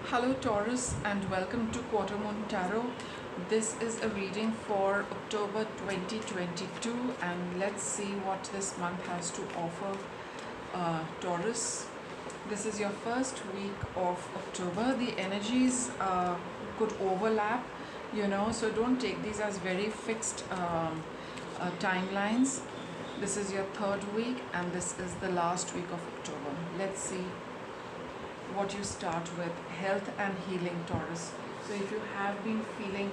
Hello Taurus and welcome to Quarter Moon Tarot. This is a reading for October 2022 and let's see what this month has to offer Taurus. This is your first week of October. The energies could overlap, so don't take these as very fixed timelines. This is your third week and this is the last week of October. Let's see what you start with. Health and healing, Taurus. So if you have been feeling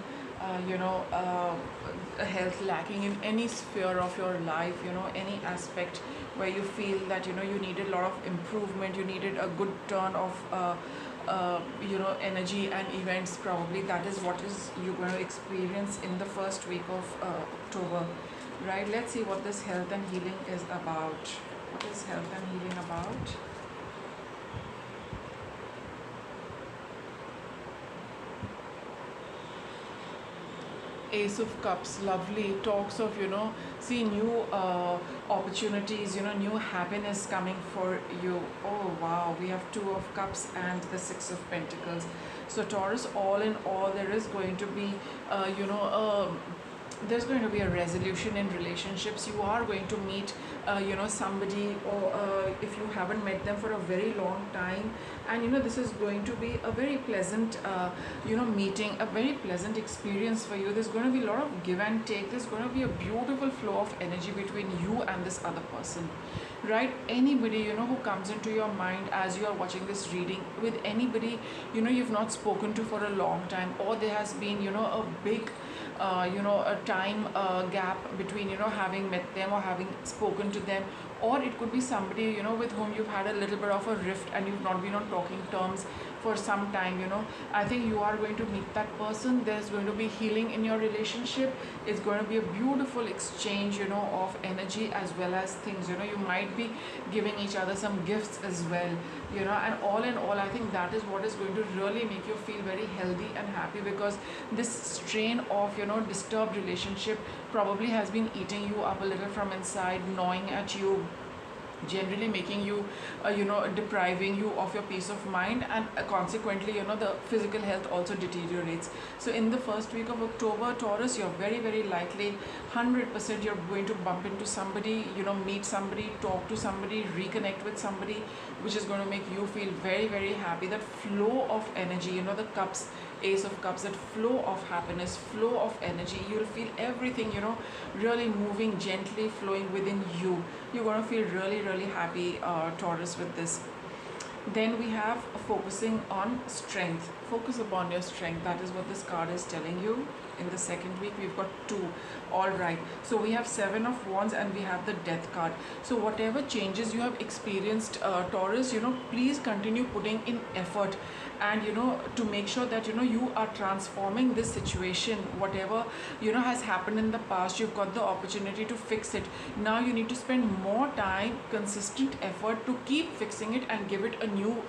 health lacking in any sphere of your life, any aspect where you feel that you needed a lot of improvement, you needed a good turn of energy and events, probably that is what is you're going to experience in the first week of October, right? Let's see what this health and healing is about. What is health and healing about? Ace of Cups, lovely. Talks of, see new opportunities, new happiness coming for you. Oh, wow. We have Two of Cups and the Six of Pentacles. So, Taurus, all in all, there is going to be, there's going to be a resolution in relationships. You are going to meet somebody, or if you haven't met them for a very long time, and this is going to be a very pleasant meeting, a very pleasant experience for you. There's going to be a lot of give and take. There's going to be a beautiful flow of energy between you and this other person, right? Anybody who comes into your mind as you are watching this reading, with anybody you've not spoken to for a long time, or there has been a big a time gap between having met them or having spoken to them, or it could be somebody with whom you've had a little bit of a rift and you've not been on talking terms for some time. I think you are going to meet that person. There's going to be healing in your relationship. It's going to be a beautiful exchange of energy as well as things. You might be giving each other some gifts as well, and all in all, I think that is what is going to really make you feel very healthy and happy, because this strain of disturbed relationship probably has been eating you up a little from inside, gnawing at you, generally making you depriving you of your peace of mind, and consequently the physical health also deteriorates. So in the first week of October, Taurus, you're very, very likely 100% you're going to bump into somebody, meet somebody, talk to somebody, reconnect with somebody, which is going to make you feel very, very happy. That flow of energy, the cups, Ace of Cups, that flow of happiness, flow of energy, you'll feel everything really moving gently, flowing within you. You're going to feel really, really happy, Taurus, with this. Then we have focusing on strength. Focus upon your strength. That is what this card is telling you. In the second week, we've got two. All right. So we have Seven of Wands and we have the Death card. So whatever changes you have experienced, Taurus, please continue putting in effort, and to make sure that you are transforming this situation. Whatever has happened in the past, you've got the opportunity to fix it. Now you need to spend more time, consistent effort to keep fixing it and give it a new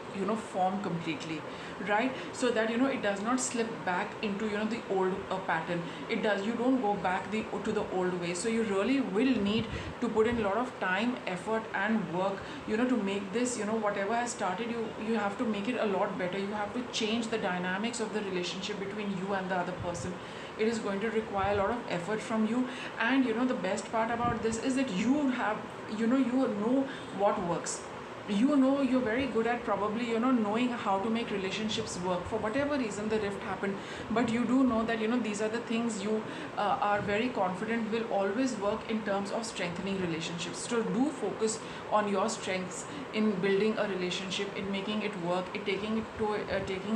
form completely, right? So that it does not slip back into the old pattern. You don't go back to the old way. So you really will need to put in a lot of time, effort and work to make this whatever has started, you have to make it a lot better. You have to change the dynamics of the relationship between you and the other person. It is going to require a lot of effort from you, and the best part about this is that you have you know what works. You're very good at probably knowing how to make relationships work. For whatever reason the rift happened, but you do know that these are the things you are very confident will always work in terms of strengthening relationships. So do focus on your strengths in building a relationship, in making it work, in taking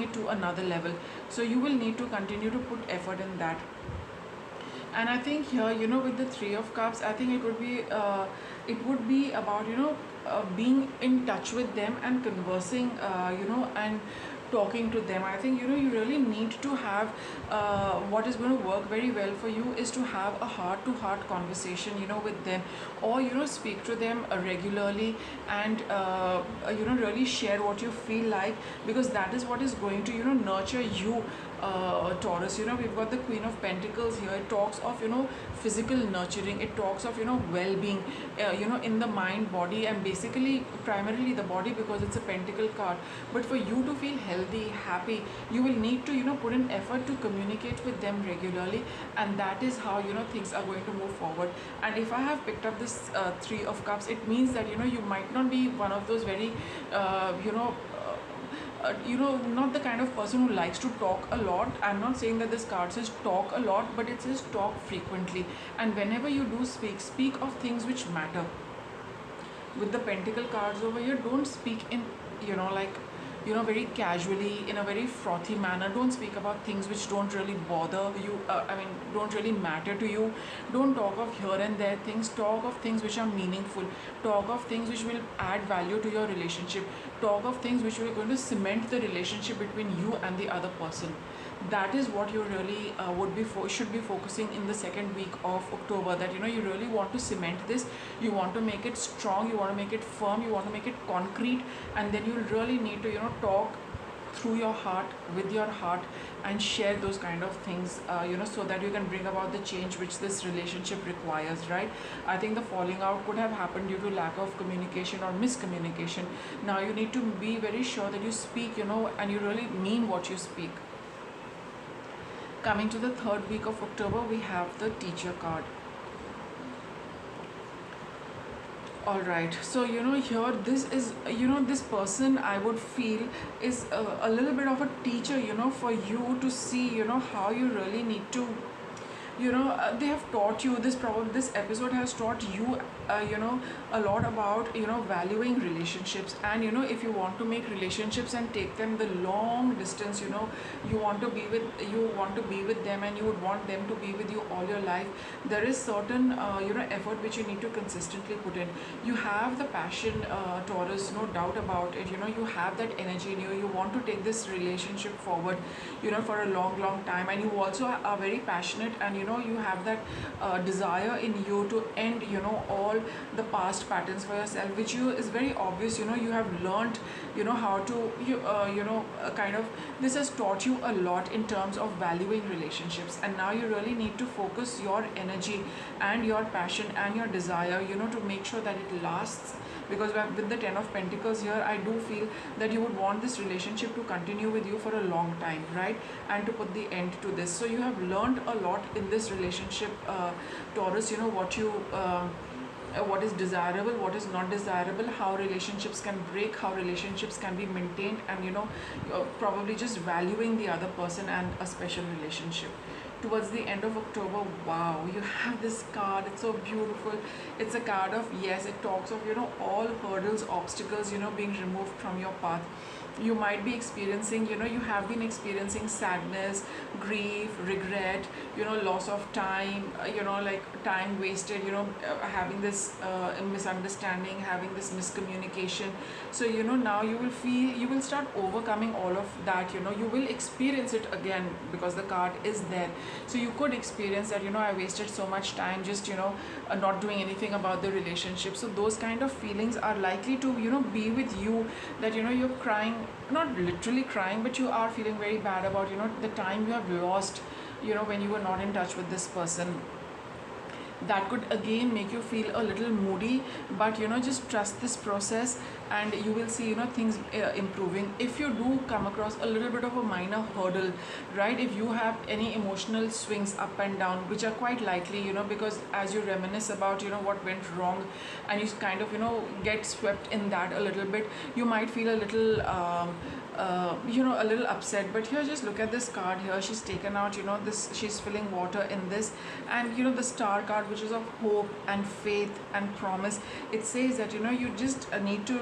it to another level. So you will need to continue to put effort in that. And I think here with the Three of Cups, I think it would be about being in touch with them and conversing, and talking to them. I think you really need to have what is going to work very well for you is to have a heart to heart conversation with them, or speak to them regularly, and really share what you feel like, because that is what is going to nurture you, Taurus. We've got the Queen of Pentacles here. It talks of physical nurturing. It talks of well-being, in the mind, body, and basically primarily the body, because it's a pentacle card. But for you to feel healthy, healthy, happy, you will need to put in effort to communicate with them regularly, and that is how things are going to move forward. And if I have picked up this Three of Cups, it means that you might not be one of those very uh, you know not the kind of person who likes to talk a lot. I'm not saying that this card says talk a lot, but it says talk frequently. And whenever you do speak of things which matter. With the pentacle cards over here, don't speak in like very casually, in a very frothy manner. Don't speak about things which don't really bother you, don't really matter to you. Don't talk of here and there things. Talk of things which are meaningful. Talk of things which will add value to your relationship. Talk of things which will going to cement the relationship between you and the other person. That is what you really should be focusing in the second week of October. That you really want to cement this. You want to make it strong, you want to make it firm, you want to make it concrete. And then you really need to talk through your heart, with your heart, and share those kind of things, so that you can bring about the change which this relationship requires, right? I think the falling out could have happened due to lack of communication or miscommunication. Now you need to be very sure that you speak, and you really mean what you speak. Coming to the third week of October, we have the Teacher card. All right, so here, this is this person, I would feel, is a little bit of a teacher, for you to see how you really need to they have taught you this episode has taught you a lot about valuing relationships. And if you want to make relationships and take them the long distance, you want to be with them, and you would want them to be with you all your life. There is certain effort which you need to consistently put in. You have the passion, Taurus, no doubt about it. You have that energy in you. You want to take this relationship forward for a long time. And you also are very passionate, and you have that desire in you to end all the past patterns for yourself, which is very obvious. You have learned how to kind of, this has taught you a lot in terms of valuing relationships. And now you really need to focus your energy and your passion and your desire to make sure that it lasts. Because with the 10 of Pentacles here, I do feel that you would want this relationship to continue with you for a long time, right? And to put the end to this. So you have learned a lot in this relationship, Taurus, what is desirable, what is not desirable, how relationships can break, how relationships can be maintained, and probably just valuing the other person and a special relationship. Towards the end of October, wow, you have this card. It's so beautiful. It's a card of, yes, it talks of all hurdles, obstacles being removed from your path. You might be experiencing, you have been experiencing sadness, grief, regret, loss of time, like time wasted, having this misunderstanding, having this miscommunication. So now you will start overcoming all of that. You will experience it again, because the card is there. So you could experience that I wasted so much time just not doing anything about the relationship. So those kind of feelings are likely to be with you, that you're crying, not literally crying, but you are feeling very bad about the time you have lost when you were not in touch with this person. That could again make you feel a little moody, but just trust this process, and you will see things improving. If you do come across a little bit of a minor hurdle, right, if you have any emotional swings up and down, which are quite likely, because as you reminisce about what went wrong, and you kind of get swept in that a little bit, you might feel a little a little upset. But here, just look at this card here. She's taken out this, she's filling water in this, and the Star card, which is of hope and faith and promise. It says that you just need to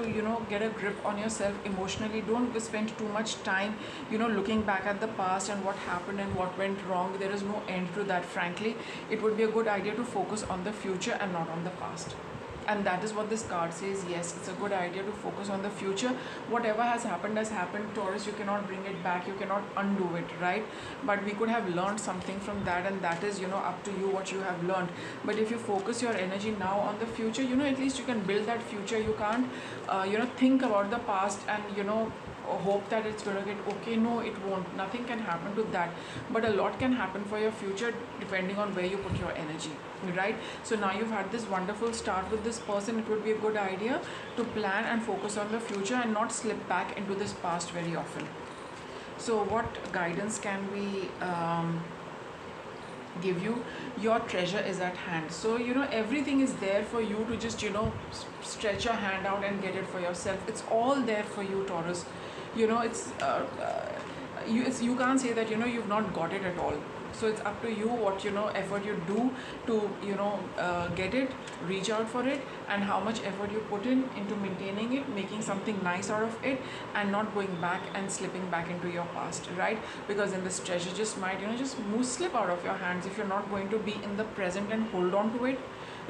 get a grip on yourself emotionally. Don't spend too much time looking back at the past and what happened and what went wrong. There is no end to that, frankly. It would be a good idea to focus on the future and not on the past. And that is what this card says. Yes, it's a good idea to focus on the future. Whatever has happened, Taurus. You cannot bring it back, you cannot undo it, right? But we could have learned something from that, and that is up to you what you have learned. But if you focus your energy now on the future, at least you can build that future. You can't think about the past and hope that it's going to get okay. No, it won't. Nothing can happen to that, but a lot can happen for your future depending on where you put your energy, right? So now you've had this wonderful start with this person. It would be a good idea to plan and focus on the future and not slip back into this past very often. So what guidance can we give you? Your treasure is at hand. So everything is there for you to just stretch your hand out and get it for yourself. It's all there for you, Taurus. You can't say that you've not got it at all. So it's up to you what effort you do to get it, reach out for it, and how much effort you put in into maintaining it, making something nice out of it, and not going back and slipping back into your past, right? Because then this treasure just might just slip out of your hands if you're not going to be in the present and hold on to it,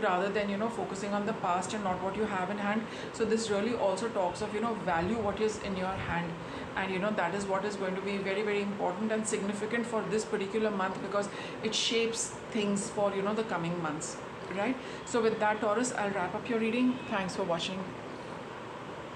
rather than focusing on the past and not what you have in hand. So this really also talks of value what is in your hand, and that is what is going to be very, very important and significant for this particular month, because it shapes things for the coming months, right? So with that, Taurus, I'll wrap up your reading. Thanks for watching.